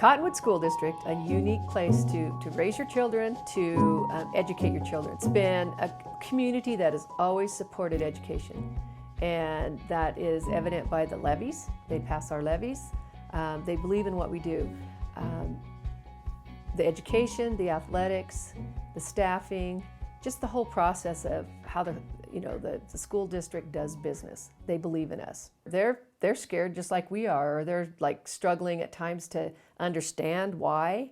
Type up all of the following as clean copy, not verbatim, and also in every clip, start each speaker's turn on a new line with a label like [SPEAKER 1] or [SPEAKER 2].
[SPEAKER 1] Cottonwood School District, a unique place to raise your children, to educate your children. It's been a community that has always supported education, and that is evident by the levies. They pass our levies. They believe in what we do. The education, the athletics, the staffing, just the whole process of how the school district does business. They believe in us. They're scared just like we are, or they're like struggling at times to understand why,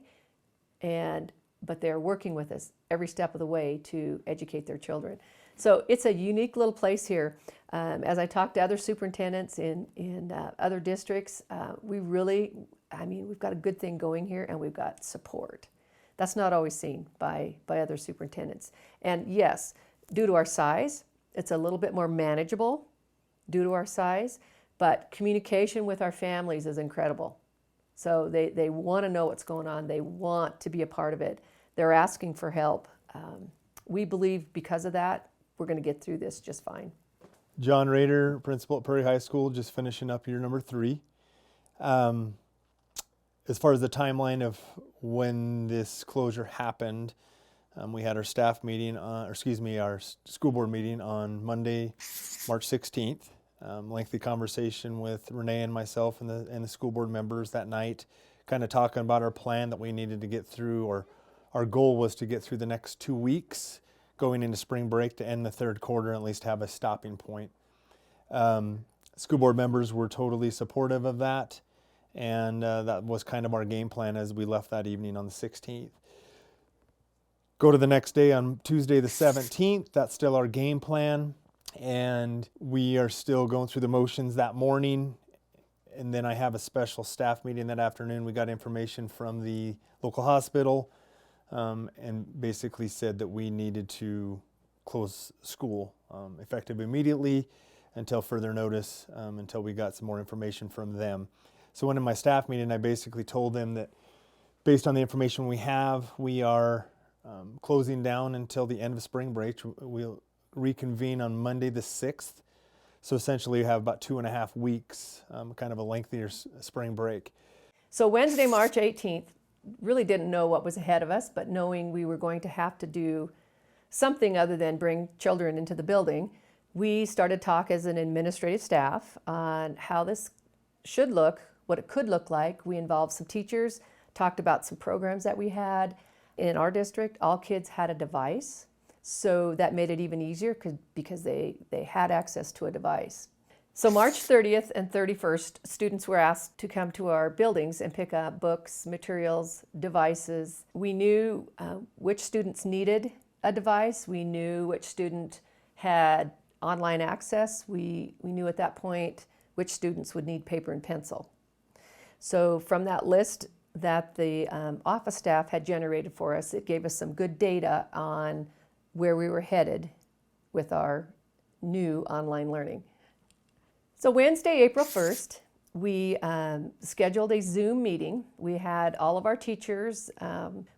[SPEAKER 1] but they're working with us every step of the way to educate their children. So it's a unique little place here. As I talk to other superintendents in other districts, we've got a good thing going here, and we've got support. That's not always seen by other superintendents. And yes, due to our size, it's a little bit more manageable due to our size, but communication with our families is incredible. So they want to know what's going on. They want to be a part of it. They're asking for help. We believe because of that, we're going to get through this just fine.
[SPEAKER 2] John Rader, principal at Prairie High School, just finishing up year number 3. As far as the timeline of when this closure happened, we had our our school board meeting on Monday, March 16th. Lengthy conversation with Renee and myself and the school board members that night, kind of talking about our plan that we needed to get through, or our goal was to get through the next 2 weeks going into spring break to end the third quarter, at least have a stopping point. School board members were totally supportive of that, and that was kind of our game plan as we left that evening on the 16th. Go to the next day on Tuesday the 17th, that's still our game plan, and we are still going through the motions that morning. And then I have a special staff meeting that afternoon. We got information from the local hospital and basically said that we needed to close school effective immediately until further notice, until we got some more information from them. So in my staff meeting, I basically told them that based on the information we have, we are closing down until the end of spring break. We'll reconvene on Monday the 6th. So essentially you have about 2.5 weeks, kind of a lengthier spring break.
[SPEAKER 1] So Wednesday, March 18th, really didn't know what was ahead of us, but knowing we were going to have to do something other than bring children into the building, we started talk as an administrative staff on how this should look, what it could look like. We involved some teachers, talked about some programs that we had. In our district, all kids had a device, so that made it even easier because they had access to a device. So March 30th and 31st, students were asked to come to our buildings and pick up books, materials, devices. We knew which students needed a device. We knew which student had online access. We knew at that point which students would need paper and pencil. So from that list that the office staff had generated for us, it gave us some good data on where we were headed with our new online learning. So Wednesday, April 1st, we scheduled a Zoom meeting. We had all of our teachers.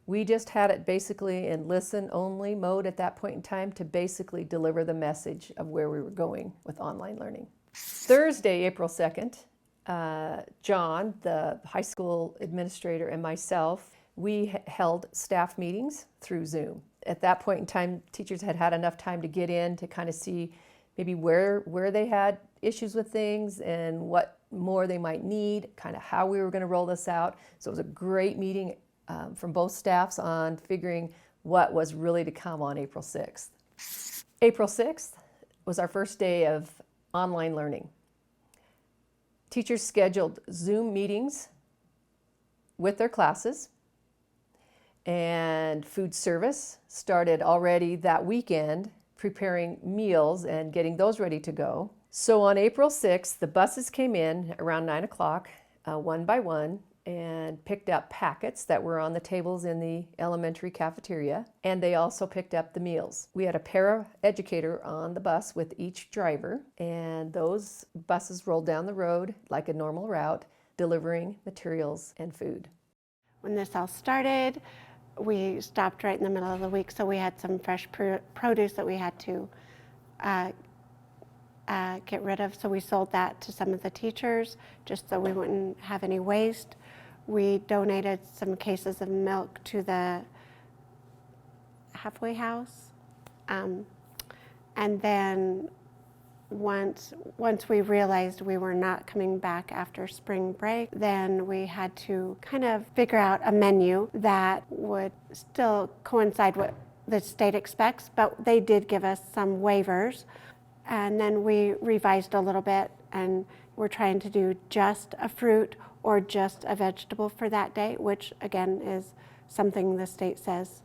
[SPEAKER 1] We just had it basically in listen-only mode at that point in time to basically deliver the message of where we were going with online learning. Thursday, April 2nd, John, the high school administrator, and myself, we held staff meetings through Zoom. At that point in time, teachers had had enough time to get in to kind of see maybe where they had issues with things and what more they might need, kind of how we were going to roll this out. So it was a great meeting from both staffs on figuring what was really to come on April 6th. April 6th was our first day of online learning. Teachers scheduled Zoom meetings with their classes, and food service started already that weekend preparing meals and getting those ready to go. So on April 6th, the buses came in around 9 o'clock, one by one, and picked up packets that were on the tables in the elementary cafeteria, and they also picked up the meals. We had a para-educator on the bus with each driver, and those buses rolled down the road like a normal route, delivering materials and food.
[SPEAKER 3] When this all started, we stopped right in the middle of the week, so we had some fresh produce that we had to get rid of. So we sold that to some of the teachers just so we wouldn't have any waste. We donated some cases of milk to the halfway house. And then once we realized we were not coming back after spring break, then we had to kind of figure out a menu that would still coincide with the state expects, but they did give us some waivers. And then we revised a little bit, and we're trying to do just a fruit or just a vegetable for that day, which again is something the state says,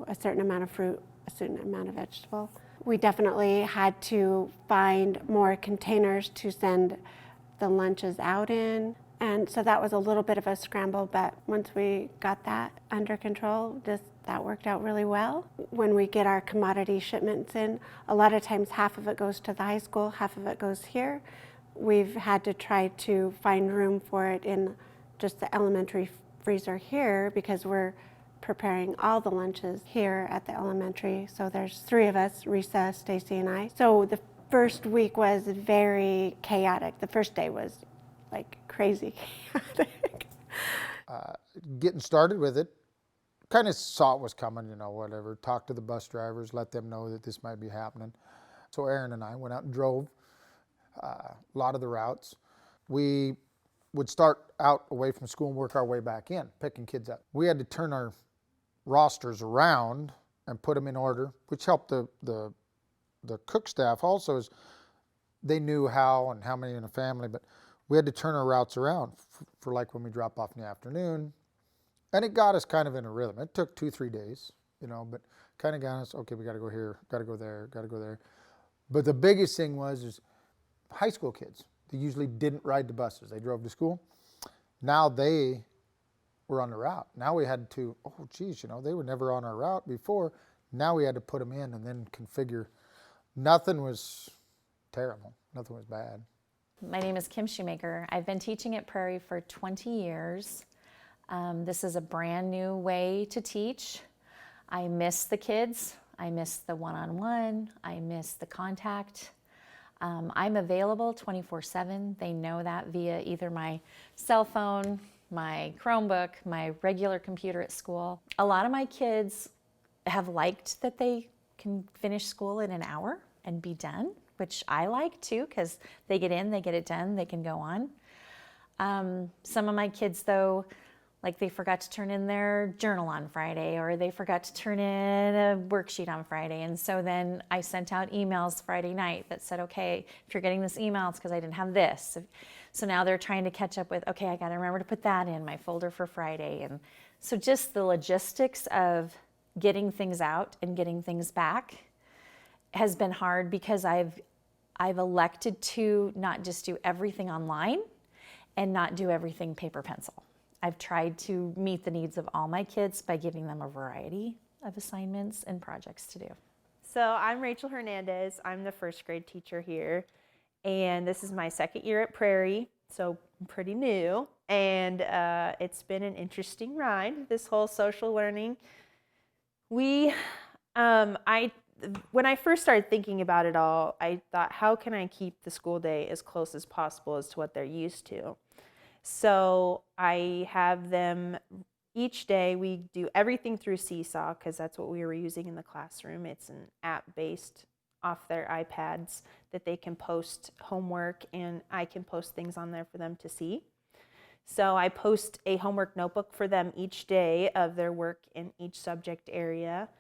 [SPEAKER 3] a certain amount of fruit, a certain amount of vegetable. We definitely had to find more containers to send the lunches out in. And so that was a little bit of a scramble, but once we got that under control, that worked out really well. When we get our commodity shipments in, a lot of times half of it goes to the high school, half of it goes here. We've had to try to find room for it in just the elementary freezer here because we're preparing all the lunches here at the elementary. So there's 3 of us, Risa, Stacy, and I. So the first week was very chaotic. The first day was like crazy chaotic.
[SPEAKER 4] Getting started with it, kind of saw it was coming, whatever. Talked to the bus drivers, let them know that this might be happening. So Aaron and I went out and drove a lot of the routes. We would start out away from school and work our way back in, picking kids up. We had to turn our rosters around and put them in order, which helped the cook staff also, as they knew how and how many in a family, but we had to turn our routes around for like when we drop off in the afternoon. And it got us kind of in a rhythm. It took 2-3 days, but kind of got us, okay, we got to go here, got to go there, got to go there. But the biggest thing is high school kids. They usually didn't ride the buses. They drove to school. Now they were on the route. Now we had to, they were never on our route before. Now we had to put them in and then configure. Nothing was terrible. Nothing was bad.
[SPEAKER 5] My name is Kim Shoemaker. I've been teaching at Prairie for 20 years. This is a brand new way to teach. I miss the kids. I miss the one-on-one. I miss the contact. I'm available 24/7. They know that via either my cell phone, my Chromebook, my regular computer at school. A lot of my kids have liked that they can finish school in an hour and be done, which I like too, because they get in, they get it done, they can go on. Some of my kids though, like they forgot to turn in their journal on Friday, or they forgot to turn in a worksheet on Friday. And so then I sent out emails Friday night that said, okay, if you're getting this email, it's because I didn't have this. So now they're trying to catch up with, okay, I got to remember to put that in my folder for Friday. And so just the logistics of getting things out and getting things back has been hard, because I've elected to not just do everything online and not do everything paper pencil. I've tried to meet the needs of all my kids by giving them a variety of assignments and projects to do.
[SPEAKER 6] So I'm Rachel Hernandez. I'm the first grade teacher here, and this is my second year at Prairie, so I'm pretty new. And it's been an interesting ride, this whole social learning. When I first started thinking about it all, I thought, how can I keep the school day as close as possible as to what they're used to? So I have them each day. We do everything through Seesaw, because that's what we were using in the classroom. It's an app based off their iPads that they can post homework, and I can post things on there for them to see. So I post a homework notebook for them each day of their work in each subject area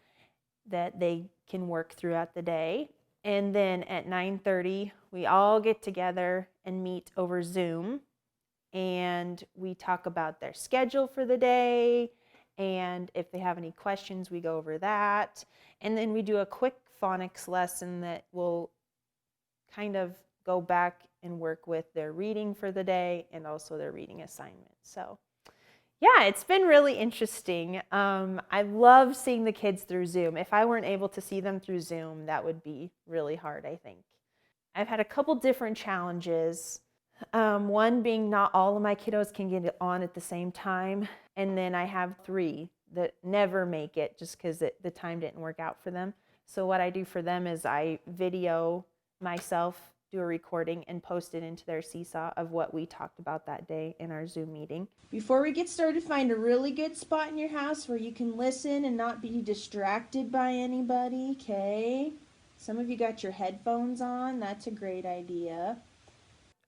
[SPEAKER 6] that they can work throughout the day. And then at 9:30, we all get together and meet over Zoom. And we talk about their schedule for the day, and if they have any questions, we go over that. And then we do a quick phonics lesson that will kind of go back and work with their reading for the day and also their reading assignment. So yeah, it's been really interesting. I love seeing the kids through Zoom. If I weren't able to see them through Zoom, that would be really hard, I think. I've had a couple different challenges. One being not all of my kiddos can get on at the same time. And then I have 3 that never make it just because the time didn't work out for them. So what I do for them is I video myself do a recording and post it into their Seesaw of what we talked about that day in our Zoom meeting.
[SPEAKER 7] Before we get started, find a really good spot in your house where you can listen and not be distracted by anybody, okay? Some of you got your headphones on. That's a great idea.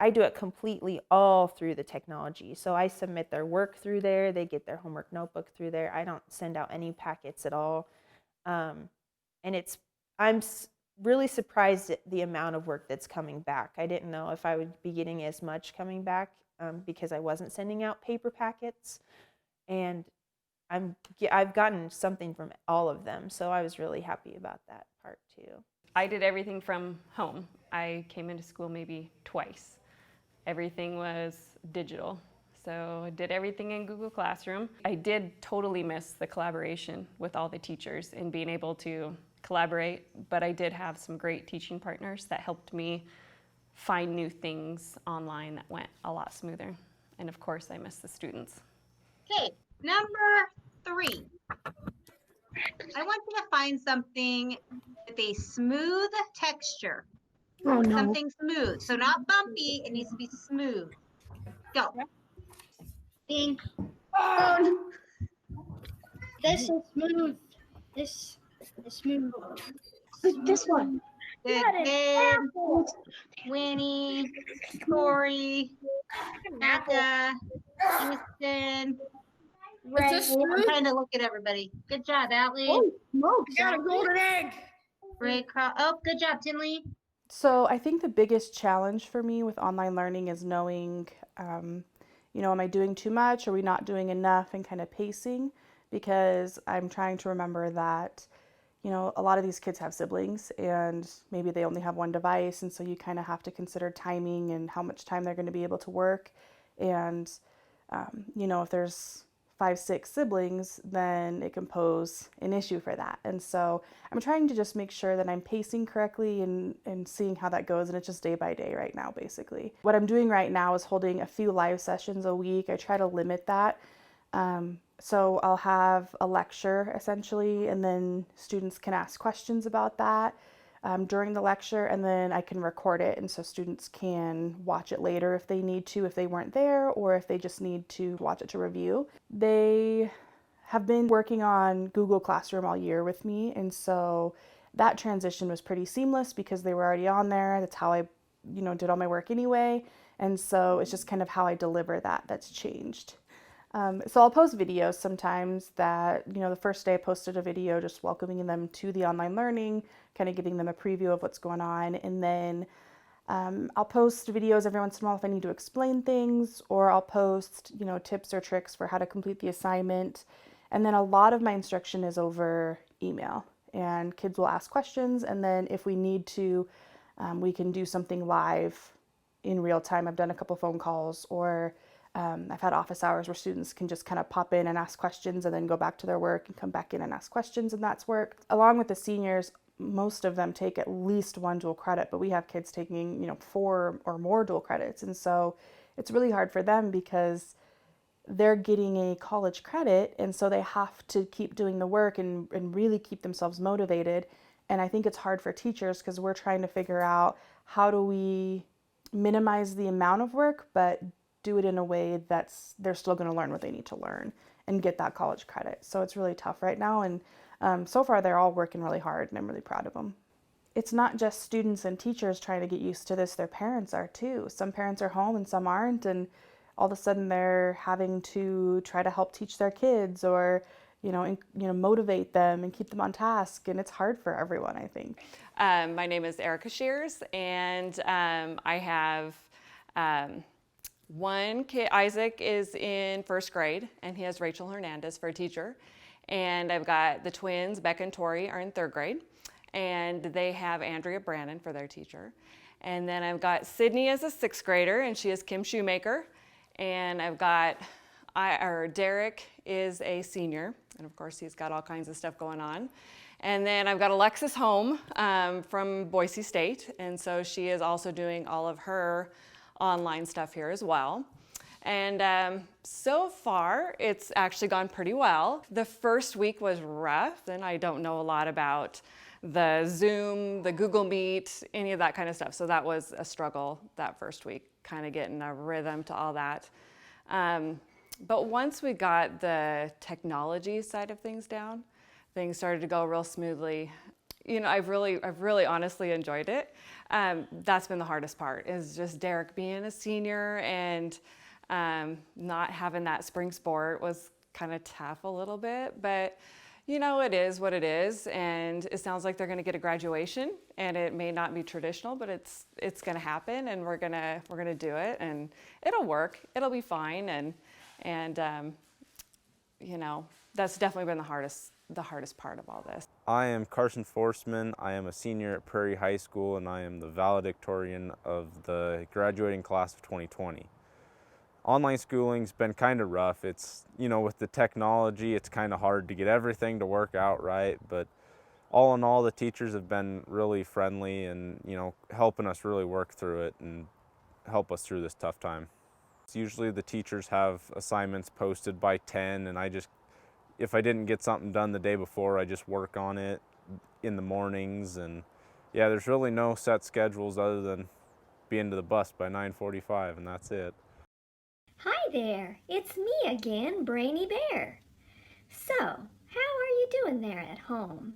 [SPEAKER 6] I do it completely all through the technology. So I submit their work through there. They get their homework notebook through there. I don't send out any packets at all. And I'm really surprised at the amount of work that's coming back. I didn't know if I would be getting as much coming back because I wasn't sending out paper packets. And I've gotten something from all of them. So I was really happy about that part too.
[SPEAKER 8] I did everything from home. I came into school maybe twice. Everything was digital. So I did everything in Google Classroom. I did totally miss the collaboration with all the teachers and being able to collaborate, but I did have some great teaching partners that helped me find new things online that went a lot smoother. And of course, I miss the students.
[SPEAKER 9] Okay, number 3. I want you to find something with a smooth texture.
[SPEAKER 10] Oh, no.
[SPEAKER 9] Something smooth. So not bumpy, it needs to be smooth. Go.
[SPEAKER 10] Ding. Oh, this is smooth. This is smooth. This one.
[SPEAKER 9] Good, good. Winnie, Corey, Becca, Houston, Ray. I'm trying to look at everybody. Good job, Atlee.
[SPEAKER 10] Oh, smokes. Got a golden egg.
[SPEAKER 9] Ray oh, good job, Tinley.
[SPEAKER 11] So I think the biggest challenge for me with online learning is knowing, am I doing too much? Are we not doing enough? And kind of pacing, because I'm trying to remember that, a lot of these kids have siblings and maybe they only have one device. And so you kind of have to consider timing and how much time they're going to be able to work. And, if there's 5, 6 siblings, then it can pose an issue for that. And so I'm trying to just make sure that I'm pacing correctly and seeing how that goes. And it's just day by day right now, basically. What I'm doing right now is holding a few live sessions a week. I try to limit that. So I'll have a lecture essentially, and then students can ask questions about that during the lecture, and then I can record it, and so students can watch it later if they need to, if they weren't there, or if they just need to watch it to review. They have been working on Google Classroom all year with me, and so that transition was pretty seamless because they were already on there. That's how I, did all my work anyway, and so it's just kind of how I deliver that's changed. So I'll post videos sometimes that, the first day I posted a video just welcoming them to the online learning, kind of giving them a preview of what's going on. And then I'll post videos every once in a while if I need to explain things, or I'll post, tips or tricks for how to complete the assignment. And then a lot of my instruction is over email, and kids will ask questions. And then if we need to, we can do something live in real time. I've done a couple phone calls, or I've had office hours where students can just kind of pop in and ask questions and then go back to their work and come back in and ask questions, and that's work. Along with the seniors, most of them take at least 1 dual credit, but we have kids taking, 4 or more dual credits. And so it's really hard for them because they're getting a college credit, and so they have to keep doing the work and really keep themselves motivated. And I think it's hard for teachers because we're trying to figure out how do we minimize the amount of work, but do it in a way that's they're still going to learn what they need to learn and get that college credit. So it's really tough right now, and so far they're all working really hard, and I'm really proud of them. It's not just students and teachers trying to get used to this, their parents are too. Some parents are home and some aren't, and all of a sudden they're having to try to help teach their kids, or motivate them and keep them on task, and it's hard for everyone, I think.
[SPEAKER 8] My name is Erica Shears, and I have one kid. Isaac is in 1st grade, and he has Rachel Hernandez for a teacher. And I've got the twins, Becca and Tori, are in 3rd grade, and they have Andrea Brannon for their teacher. And then I've got Sydney as a 6th grader, and she is Kim Shoemaker. And I've got Derek is a senior, and of course he's got all kinds of stuff going on. And then I've got Alexis home from Boise State, and so she is also doing all of her online stuff here as well. And so far, it's actually gone pretty well. The first week was rough, and I don't know a lot about the Zoom, the Google Meet, any of that kind of stuff. So that was a struggle that first week, kind of getting a rhythm to all that. But once we got the technology side of things down, things started to go real smoothly. You know, I've really honestly enjoyed it. That's been the hardest part, is just Derek being a senior and not having that spring sport was kind of tough a little bit, but you know, it is what it is, and it sounds like they're going to get a graduation, and it may not be traditional, but it's going to happen, and we're gonna do it, and it'll work. It'll be fine, and you know, that's definitely been the hardest part of all this.
[SPEAKER 12] I am Carson Forsman. I am a senior at Prairie High School, and I am the valedictorian of the graduating class of 2020. Online schooling's been kind of rough. It's, you know, with the technology, it's kind of hard to get everything to work out right, but all in all, the teachers have been really friendly and, you know, helping us really work through it and help us through this tough time. Usually the teachers have assignments posted by 10, and if I didn't get something done the day before, I just work on it in the mornings, and yeah, there's really no set schedules other than being to the bus by 9:45, and that's it.
[SPEAKER 13] Hi there, it's me again, Brainy Bear. So, how are you doing there at home?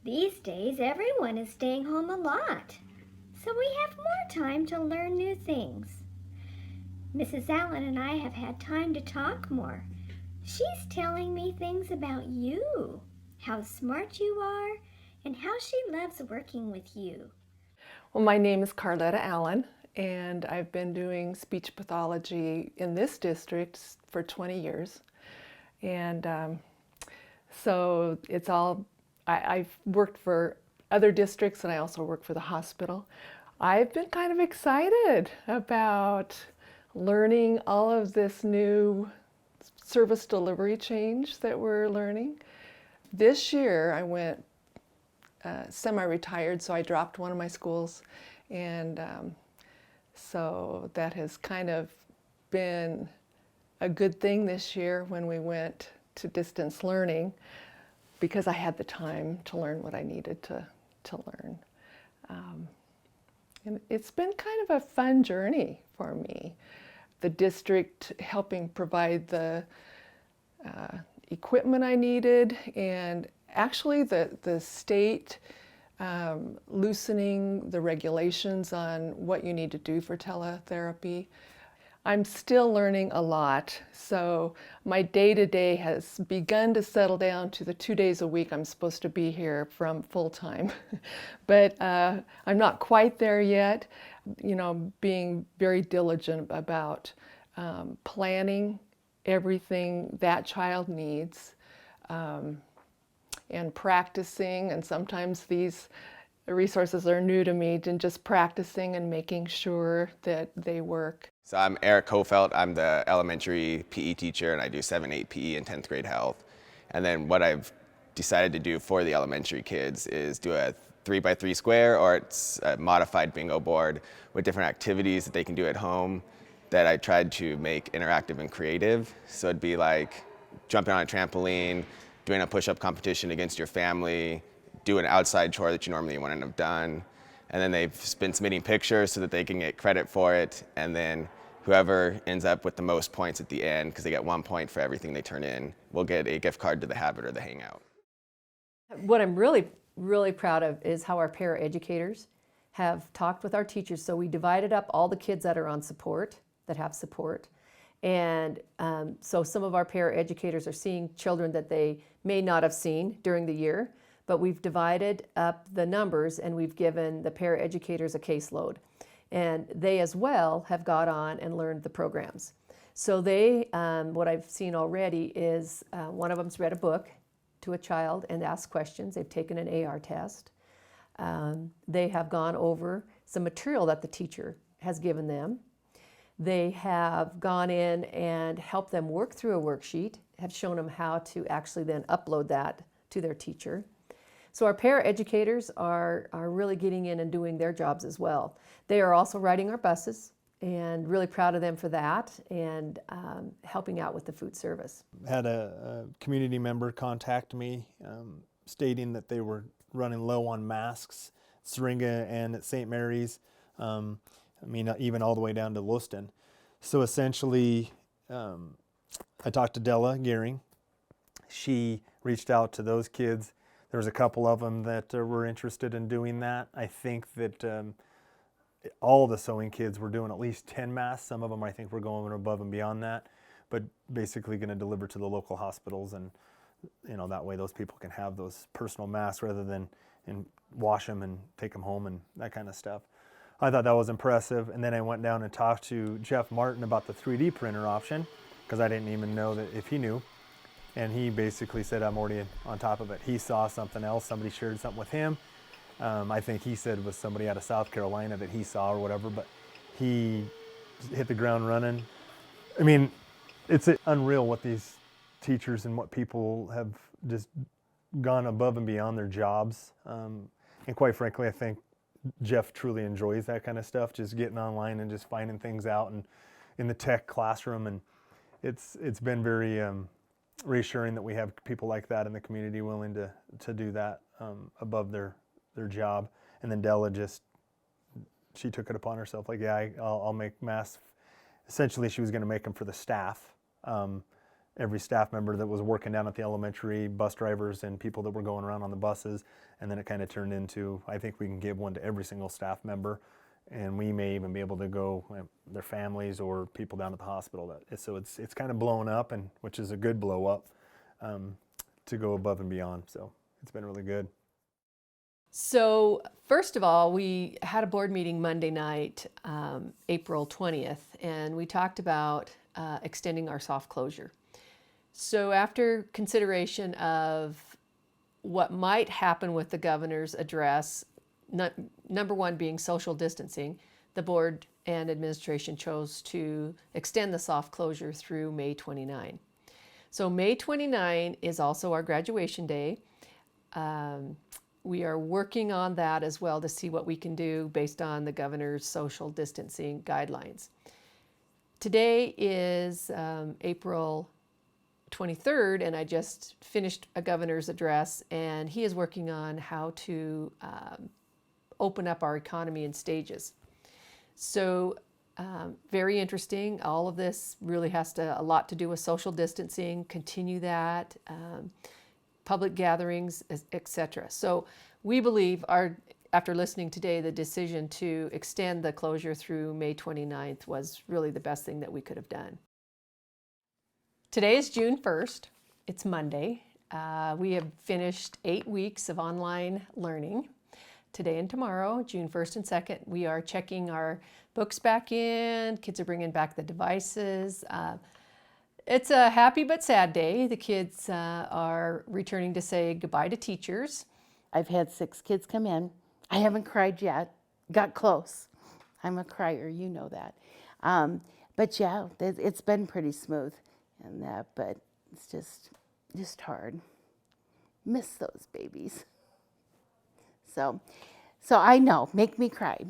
[SPEAKER 13] These days, everyone is staying home a lot, so we have more time to learn new things. Mrs. Allen and I have had time to talk more. She's telling me things about you, how smart you are, and how she loves working with you.
[SPEAKER 14] Well, my name is Carletta Allen, and I've been doing speech pathology in this district for 20 years. And so it's all, I've worked for other districts, and I also work for the hospital. I've been kind of excited about learning all of this new service delivery change that we're learning. This year I went semi-retired, so I dropped one of my schools, and so that has kind of been a good thing this year when we went to distance learning, because I had the time to learn what I needed to learn. And it's been kind of a fun journey for me. The district helping provide the equipment I needed, and actually the state loosening the regulations on what you need to do for teletherapy. I'm still learning a lot, so my day-to-day has begun to settle down to the 2 days a week I'm supposed to be here from full-time. But I'm not quite there yet, you know, being very diligent about planning everything that child needs, and practicing, and sometimes these resources are new to me, and just practicing and making sure that they work.
[SPEAKER 15] So I'm Eric Kofelt. I'm the elementary PE teacher, and I do 7-8 PE and 10th grade health. And then what I've decided to do for the elementary kids is do a 3x3 square, or it's a modified bingo board with different activities that they can do at home that I tried to make interactive and creative. So it'd be like jumping on a trampoline, doing a push-up competition against your family, do an outside chore that you normally wouldn't have done. And then they've been submitting pictures so that they can get credit for it. And then whoever ends up with the most points at the end, because they get 1 point for everything they turn in, will get a gift card to the Habit or the Hangout.
[SPEAKER 1] What I'm really proud of is how our paraeducators have talked with our teachers. So we divided up all the kids that are on support, that have support. And so some of our paraeducators are seeing children that they may not have seen during the year, but we've divided up the numbers, and we've given the paraeducators a caseload. And they as well have got on and learned the programs. So they, what I've seen already is one of them's read a book to a child and asked questions. They've taken an AR test. They have gone over some material that the teacher has given them. They have gone in and helped them work through a worksheet, have shown them how to actually then upload that to their teacher. So our paraeducators are really getting in and doing their jobs as well. They are also riding our buses, and really proud of them for that, and helping out with the food service.
[SPEAKER 2] Had a community member contact me stating that they were running low on masks, Syringa and at St. Mary's, even all the way down to Lewiston. So essentially, I talked to Della Gearing. She reached out to those kids. There was a couple of them that were interested in doing that. I think that all the sewing kids were doing at least 10 masks. Some of them I think were going above and beyond that, but basically going to deliver to the local hospitals, and that way those people can have those personal masks rather than wash them and take them home and that kind of stuff. I thought that was impressive. And then I went down and talked to Jeff Martin about the 3D printer option, because I didn't even know that if he knew. And he basically said, I'm already on top of it. He saw something else. Somebody shared something with him. I think he said it was somebody out of South Carolina that he saw or whatever, but he hit the ground running. I mean, it's unreal what these teachers and what people have just gone above and beyond their jobs. And quite frankly, I think Jeff truly enjoys that kind of stuff, just getting online and just finding things out and in the tech classroom. And it's been very reassuring that we have people like that in the community willing to do that above their job. And then Della she took it upon herself, like, yeah, I'll make masks. Essentially, she was going to make them for the staff. Every staff member that was working down at the elementary, bus drivers and people that were going around on the buses. And then it kind of turned into, I think we can give one to every single staff member. And we may even be able to go their families or people down at the hospital. So it's kind of blown up, and which is a good blow up to go above and beyond. So it's been really good.
[SPEAKER 1] So first of all, we had a board meeting Monday night, April 20th, and we talked about extending our soft closure. So after consideration of what might happen with the governor's address, number one being social distancing, the board and administration chose to extend the soft closure through May 29. So May 29 is also our graduation day. We are working on that as well to see what we can do based on the governor's social distancing guidelines. Today is April 23rd, and I just finished a governor's address, and he is working on how to open up our economy in stages. So very interesting. All of this really has a lot to do with social distancing, continue that, public gatherings, etc. So we believe after listening today, the decision to extend the closure through May 29th was really the best thing that we could have done. Today is June 1st. It's Monday. We have finished 8 weeks of online learning. Today and tomorrow, June 1st and 2nd, we are checking our books back in. Kids are bringing back the devices. It's a happy but sad day. The kids are returning to say goodbye to teachers.
[SPEAKER 16] I've had 6 kids come in. I haven't cried yet. Got close. I'm a crier, you know that. But yeah, it's been pretty smooth and that, but it's just hard. Miss those babies. So I know, make me cry.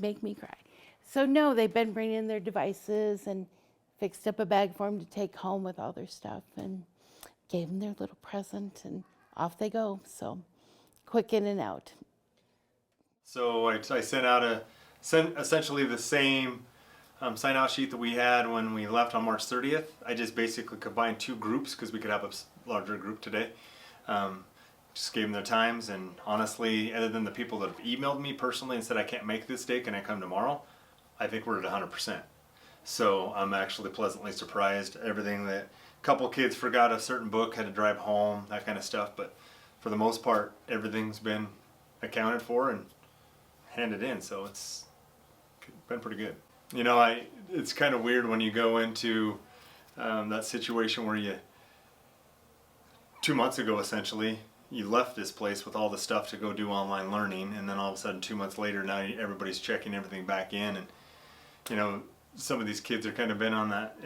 [SPEAKER 16] So no, they've been bringing in their devices and fixed up a bag for them to take home with all their stuff and gave them their little present and off they go. So quick in and out.
[SPEAKER 2] So I sent out essentially the same sign out sheet that we had when we left on March 30th. I just basically combined 2 groups because we could have a larger group today. Just gave them their times, and honestly, other than the people that have emailed me personally and said I can't make this day, can I come tomorrow? I think we're at 100%. So I'm actually pleasantly surprised. Everything that a couple kids forgot a certain book, had to drive home, that kind of stuff, but for the most part, everything's been accounted for and handed in, so it's been pretty good. You know, it's kind of weird when you go into that situation where 2 months ago essentially, you left this place with all the stuff to go do online learning, and then all of a sudden 2 months later now everybody's checking everything back in, and you know, some of these kids are kind of been on that,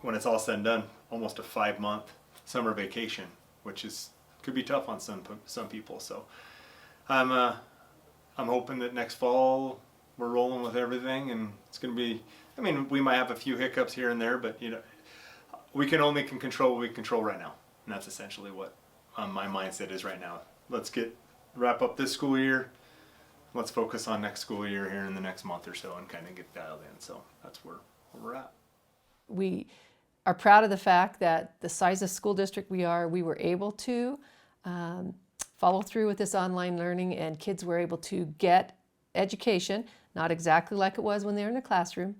[SPEAKER 2] when it's all said and done, almost a 5-month summer vacation, which could be tough on some people. So I'm hoping that next fall we're rolling with everything, and it's going to be, I mean, we might have a few hiccups here and there, but you know, we can only control what we control right now, and that's essentially what my mindset is right now. Let's get wrap up this school year. Let's focus on next school year here in the next month or so and kind of get dialed in. So that's where we're at.
[SPEAKER 1] We are proud of the fact that the size of school district we were able to follow through with this online learning, and kids were able to get education, not exactly like it was when they were in the classroom,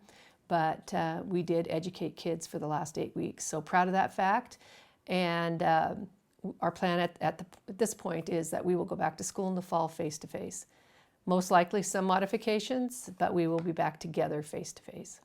[SPEAKER 1] but we did educate kids for the last 8 weeks. So proud of that fact. And our plan at this point is that we will go back to school in the fall face-to-face. Most likely some modifications, but we will be back together face-to-face.